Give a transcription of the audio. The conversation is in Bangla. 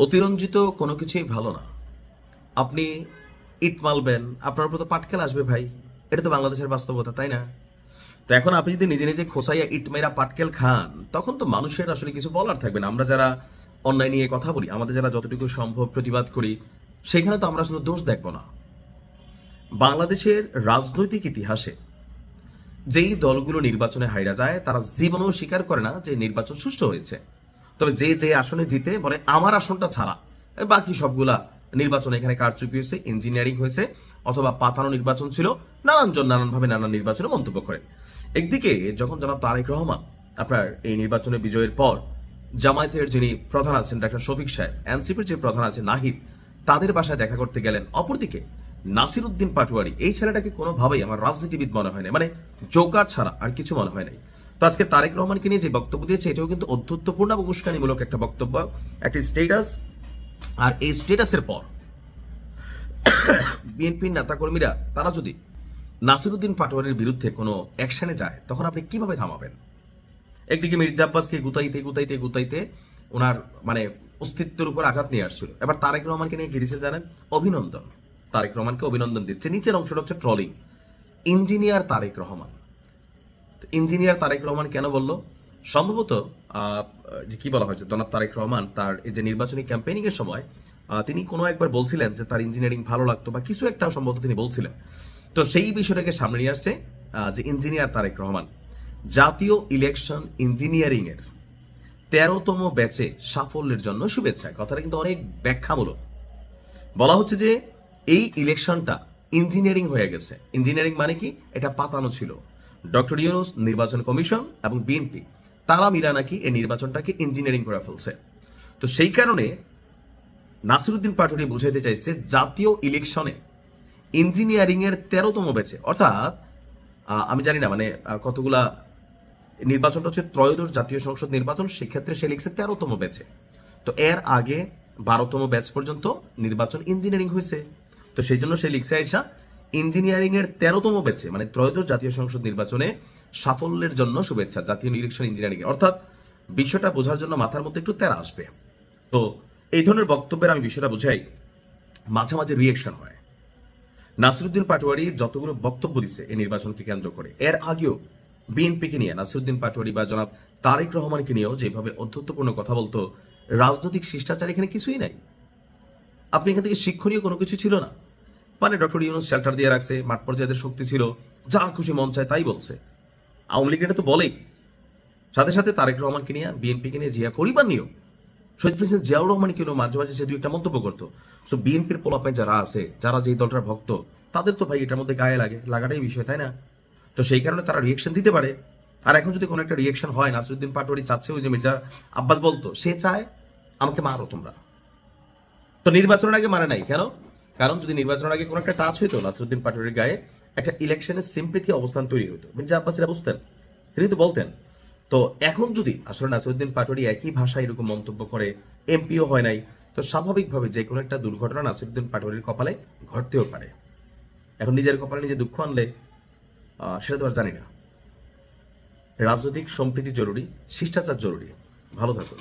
অতিরঞ্জিত কোনো কিছুই ভালো না। আপনি ইট মারবেন, আপনার উপর তো পাটকেল আসবে ভাই। এটা তো বাংলাদেশের বাস্তবতা, তাই না? তো এখন আপনি যদি নিজে নিজে খোঁচাইয়া ইট মেরা পাটকেল খান, তখন তো মানুষের আসলে কিছু বলার থাকবে না। আমরা যারা অন্যায় নিয়ে কথা বলি, আমাদের যারা যতটুকু সম্ভব প্রতিবাদ করি, সেখানে তো আমরা আসলে দোষ দেখব না। বাংলাদেশের রাজনৈতিক ইতিহাসে যেই দলগুলো নির্বাচনে হাইরা যায়, তারা জীবনেও স্বীকার করে না যে নির্বাচন সুষ্ঠু হয়েছে। তবে যে যে আসনে জিতে বলে আমার আসনটা ছাড়া বাকি সবগুলা নির্বাচন এখানে কারচুপি হয়েছে, ইঞ্জিনিয়ারিং হয়েছে, অথবা পাতানো নির্বাচন ছিল। নানানজন নানানভাবে নানান নির্বাচনে মন্তব্য করেন। একদিকে যখন জনাব তারেক রহমান আপনার এই নির্বাচনে বিজয়ের পর জামায়াতের যিনি প্রধান আছেন ডাক্তার শফিক সাহেব, এনসিপির যে প্রধান আছে নাহিদ, তাদের বাসায় দেখা করতে গেলেন। অপরদিকে নাসির উদ্দিন পাটোয়ারি, এই ছেলেটাকে কোনোভাবেই আমার রাজনীতিবিদ মনে হয় না, মানে জোকার ছাড়া আর কিছু মনে হয় নাই। তো আজকে তারেক রহমানকে নিয়ে যে বক্তব্য দিয়েছে, এটাও কিন্তু অধ্যত্বপূর্ণ এবং উস্কানিমূলক একটা বক্তব্য, একটা স্টেটাস। আর এই স্টেটাসের পর বিএনপির নেতাকর্মীরা তারা যদি নাসিরুদ্দিন পাটোয়ারির বিরুদ্ধে কোনো অ্যাকশনে যায়, তখন আপনি কিভাবে থামাবেন? একদিকে মির্জা আব্বাসকে গুতাইতে গুতাইতে গুতাইতে ওনার মানে অস্তিত্বের উপর আঘাত নিয়ে আসছিল। এবার তারেক রহমানকে নিয়ে কি দিচ্ছে জানেন? অভিনন্দন। তারেক রহমানকে অভিনন্দন দিচ্ছে। নিচের অংশটা হচ্ছে trolling. Engineer Tarek Rahman. Engineer Tarek Rahman কেন বলল? সম্ভবত যে কি বলা হয়েছে, জনাব তারেক রহমান তার এই যে নির্বাচনী ক্যাম্পেইনিং এর সময় তিনি কোনো একবার বলছিলেন যে তার ইঞ্জিনিয়ারিং ভালো লাগতো বা কিছু একটা সম্ভবত তিনি বলছিলেন। তো সেই বিষয়টাকে সামনে নিয়ে আসছে যে ইঞ্জিনিয়ার তারেক রহমান জাতীয় ইলেকশন ইঞ্জিনিয়ারিং এর 13তম ব্যাচে সাফল্যের জন্য শুভেচ্ছা। কথাটা কিন্তু অনেক ব্যাখ্যামূলক। বলা হচ্ছে যে এই ইলেকশনটা ইঞ্জিনিয়ারিং হয়ে গেছে। ইঞ্জিনিয়ারিং মানে কি? এটা পাতানো ছিল। ডক্টর ইউনূস, নির্বাচন কমিশন এবং বিএনপি তারা মিলা নাকি এই নির্বাচনটাকে ইঞ্জিনিয়ারিং করে ফেলছে। তো সেই কারণে নাসিরুদ্দিন পাটোয়ারি বুঝাইতে চাইছে জাতীয় ইলেকশনে ইঞ্জিনিয়ারিং এর 13তম ব্যাচে, অর্থাৎ আমি জানি না মানে কতগুলা নির্বাচনটা হচ্ছে ত্রয়োদশ জাতীয় সংসদ নির্বাচন, সেক্ষেত্রে সে লিখছে 13তম ব্যাচে। তো এর আগে 12তম ব্যাচ পর্যন্ত নির্বাচন ইঞ্জিনিয়ারিং হয়েছে। তো সেই জন্য সে লিখছে আইসা ইঞ্জিনিয়ারিং এর 13তম ব্যাচে মানে ত্রয়োদশ জাতীয় সংসদ নির্বাচনে সাফল্যের জন্য শুভেচ্ছা জাতীয় ইলেকশন ইঞ্জিনিয়ারিং এর। অর্থাৎ বিষয়টা বোঝার জন্য মাথার মধ্যে একটু তেরা আসবে। তো এই ধরনের বক্তব্যের আমি বিষয়টা বুঝাই, মাঝে মাঝে রিয়েকশন হয়। নাসিরুদ্দিন পাটোয়ারি যতগুলো বক্তব্য দিচ্ছে এই নির্বাচনকে কেন্দ্র করে, এর আগেও বিএনপিকে নিয়ে নাসিরুদ্দিন পাটোয়ারি বা জনাব তারেক রহমানকে নিয়েও যেভাবে অধ্যত্বপূর্ণ কথা বলতো, রাজনৈতিক শিষ্টাচার এখানে কিছুই নাই। আপনি এখান থেকে শিক্ষণীয় কোনো কিছু ছিল না। মানে ডক্টর ইউনূস শেল্টার দিয়ে রাখছে, মাঠ পর্যায়ের শক্তি ছিল, যা খুশি মন চায় তাই বলছে। আওয়ামী লীগ এটা তো বলেই। সাথে সাথে তারেক রহমানকে নিয়ে, বিএনপিকে নিয়ে, জিয়া পরিবার নিয়েও, শহীদ প্রেসিডেন্ট জিয়াউর রহমানকে নিয়েও মাঝে মাঝে সে দুই একটা মন্তব্য করতো। সো বিএনপির পোলাপায় যারা আছে, যারা যেই দলটার ভক্ত, তাদের তো ভাই এটার মধ্যে গায়ে লাগে, লাগাটাই বিষয়, তাই না? তো সেই কারণে তারা রিয়েকশন দিতে পারে। আর এখন যদি কোনো একটা রিয়েকশন হয়, নাসিরুদ্দিন পাটোয়ারি চাচ্ছে ওই যে মির্জা আব্বাস বলতো, সে চায় আমাকে মারো তোমরা। তো নির্বাচনের আগে মানে নাই কেন? কারণ যদি নির্বাচনের আগে কোনো একটা টাচ হইতো নাসিরুদ্দিন পাটোয়ারির গায়ে, একটা ইলেকশনের সিম্পেথি অবস্থান তৈরি হতো, মির্জা আব্বাসীরা বুঝতেন, তিনি তো বলতেন। তো এখন যদি আসলে নাসিরুদ্দিন পাটোয়ারি একই ভাষায় এরকম মন্তব্য করে, এমপিও হয় নাই, তো স্বাভাবিকভাবে যে কোনো একটা দুর্ঘটনা নাসিরুদ্দিন পাটোয়ারির কপালে ঘটতেও পারে। এখন নিজের কপালে নিজে দুঃখ আনলে সেটা তো আর জানি না। রাজনৈতিক সম্প্রীতি জরুরি, শিষ্টাচার জরুরি। ভালো থাকুন।